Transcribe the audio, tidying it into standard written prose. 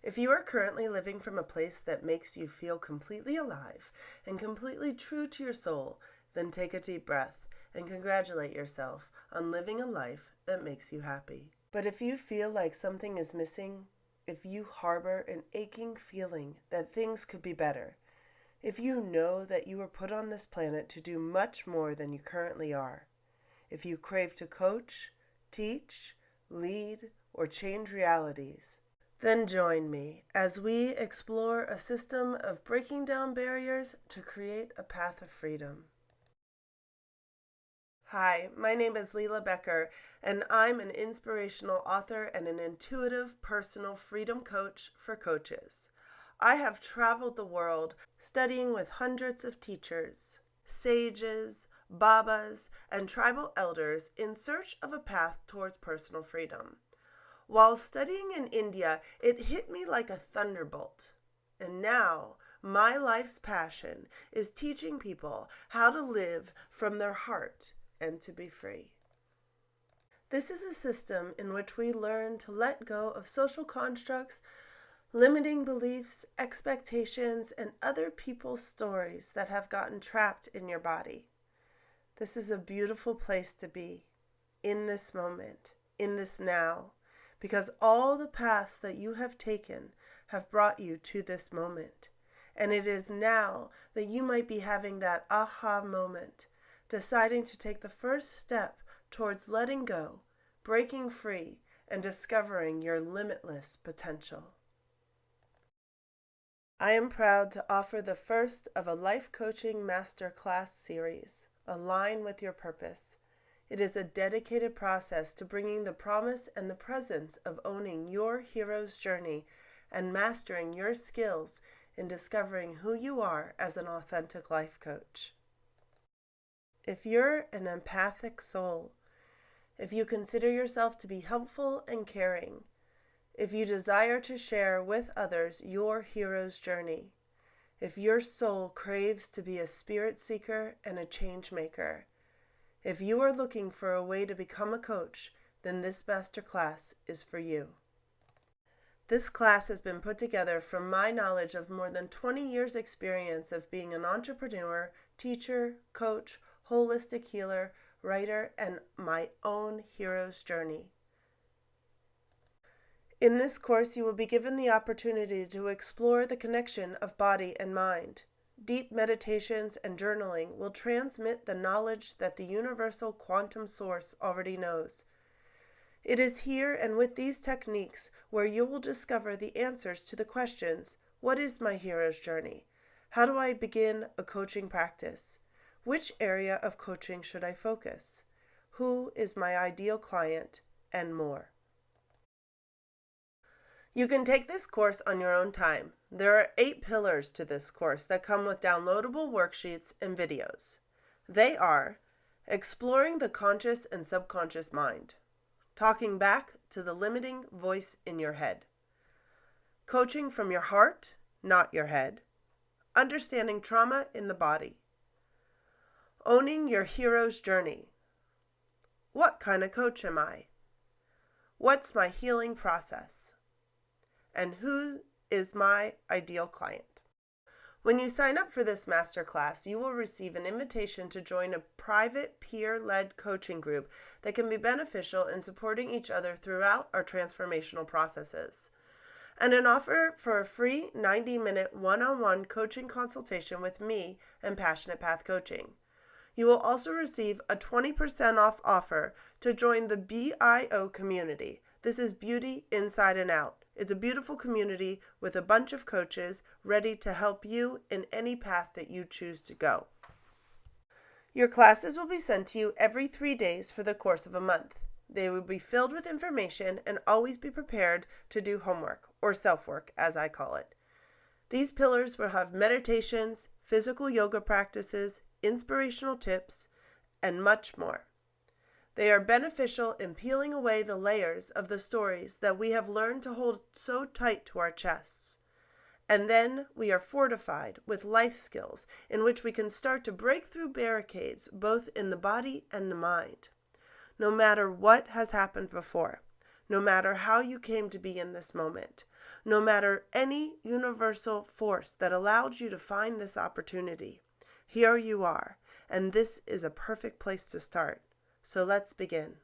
If you are currently living from a place that makes you feel completely alive and completely true to your soul, then take a deep breath and congratulate yourself on living a life that makes you happy. But if you feel like something is missing, if you harbor an aching feeling that things could be better, if you know that you were put on this planet to do much more than you currently are, if you crave to coach, teach, lead, or change realities, then join me as we explore a system of breaking down barriers to create a path of freedom. Hi, my name is LeLa Becker, and I'm an inspirational author and an intuitive personal freedom coach for coaches. I have traveled the world studying with hundreds of teachers, sages, babas, and tribal elders in search of a path towards personal freedom. While studying in India, it hit me like a thunderbolt. And now, my life's passion is teaching people how to live from their heart and to be free. This is a system in which we learn to let go of social constructs, limiting beliefs, expectations, and other people's stories that have gotten trapped in your body. This is a beautiful place to be, in this moment, in this now, because all the paths that you have taken have brought you to this moment. And it is now that you might be having that aha moment, deciding to take the first step towards letting go, breaking free, and discovering your limitless potential. I am proud to offer the first of a life coaching masterclass series, Align with Your Purpose. It is a dedicated process to bringing the promise and the presence of owning your hero's journey and mastering your skills in discovering who you are as an authentic life coach. If you're an empathic soul, if you consider yourself to be helpful and caring, if you desire to share with others your hero's journey, if your soul craves to be a spirit seeker and a change maker, if you are looking for a way to become a coach, then this masterclass is for you. This class has been put together from my knowledge of more than 20 years' experience of being an entrepreneur, teacher, coach, holistic healer, writer, and my own hero's journey. In this course, you will be given the opportunity to explore the connection of body and mind. Deep meditations and journaling will transmit the knowledge that the universal quantum source already knows. It is here and with these techniques where you will discover the answers to the questions: what is my hero's journey? How do I begin a coaching practice? Which area of coaching should I focus? Who is my ideal client? And more. You can take this course on your own time. There are 8 pillars to this course that come with downloadable worksheets and videos. They are: exploring the conscious and subconscious mind, talking back to the limiting voice in your head, coaching from your heart, not your head, understanding trauma in the body, owning your hero's journey. What kind of coach am I? What's my healing process? And who is my ideal client? When you sign up for this masterclass, you will receive an invitation to join a private peer-led coaching group that can be beneficial in supporting each other throughout our transformational processes, and an offer for a free 90-minute one-on-one coaching consultation with me and Passionate Path Coaching. You will also receive a 20% off offer to join the BIO community. This is Beauty Inside and Out. It's a beautiful community with a bunch of coaches ready to help you in any path that you choose to go. Your classes will be sent to you every 3 days for the course of a month. They will be filled with information and always be prepared to do homework, or self-work as I call it. These pillars will have meditations, physical yoga practices, inspirational tips, and much more. They are beneficial in peeling away the layers of the stories that we have learned to hold so tight to our chests. And then we are fortified with life skills in which we can start to break through barricades both in the body and the mind. No matter what has happened before, no matter how you came to be in this moment, No matter any universal force that allowed you to find this opportunity, here you are, and this is a perfect place to start. So let's begin.